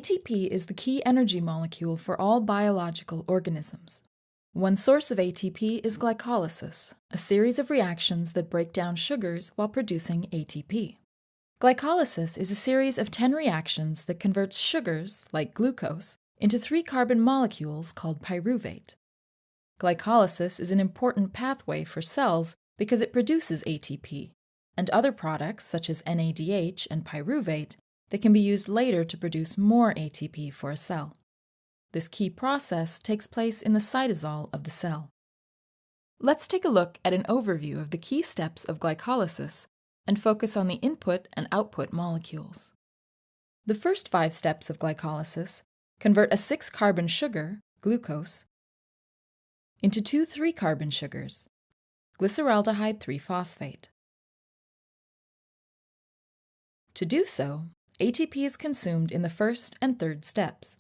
ATP is the key energy molecule for all biological organisms. One source of ATP is glycolysis, a series of reactions that break down sugars while producing ATP. Glycolysis is a series of 10 reactions that converts sugars, like glucose, into 3-carbon molecules called pyruvate. Glycolysis is an important pathway for cells because it produces ATP and other products such as NADH and pyruvate that can be used later to produce more ATP for a cell. This key process takes place in the cytosol of the cell. Let's take a look at an overview of the key steps of glycolysis and focus on the input and output molecules. The first 5 steps of glycolysis convert a 6-carbon sugar, glucose, into 2 3-carbon sugars, glyceraldehyde 3-phosphate. To do so, ATP is consumed in the first and third steps.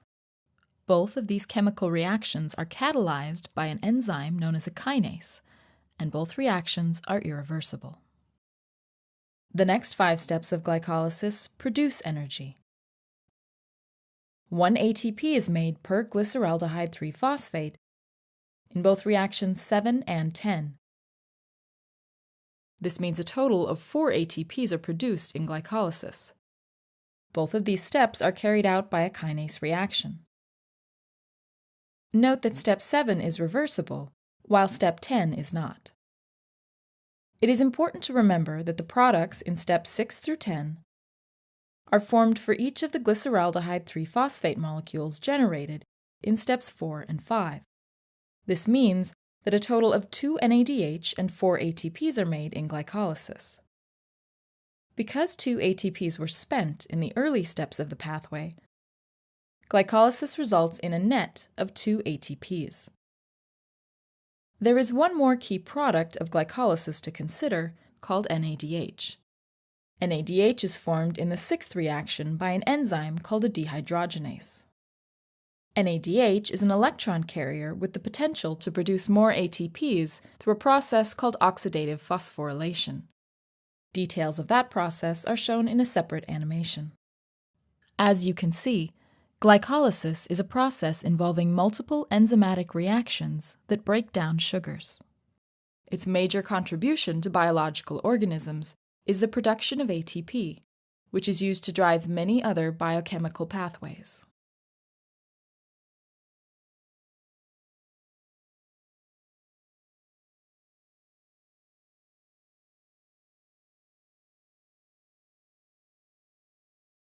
Both of these chemical reactions are catalyzed by an enzyme known as a kinase, and both reactions are irreversible. The next 5 steps of glycolysis produce energy. 1 ATP is made per glyceraldehyde 3-phosphate in both reactions 7 and 10. This means a total of 4 ATPs are produced in glycolysis. Both of these steps are carried out by a kinase reaction. Note that step 7 is reversible, while step 10 is not. It is important to remember that the products in steps 6 through 10 are formed for each of the glyceraldehyde 3-phosphate molecules generated in steps 4 and 5. This means that a total of 2 NADH and 4 ATPs are made in glycolysis. Because 2 ATPs were spent in the early steps of the pathway, glycolysis results in a net of 2 ATPs. There is one more key product of glycolysis to consider, called NADH. NADH is formed in the 6th reaction by an enzyme called a dehydrogenase. NADH is an electron carrier with the potential to produce more ATPs through a process called oxidative phosphorylation. Details of that process are shown in a separate animation. As you can see, glycolysis is a process involving multiple enzymatic reactions that break down sugars. Its major contribution to biological organisms is the production of ATP, which is used to drive many other biochemical pathways.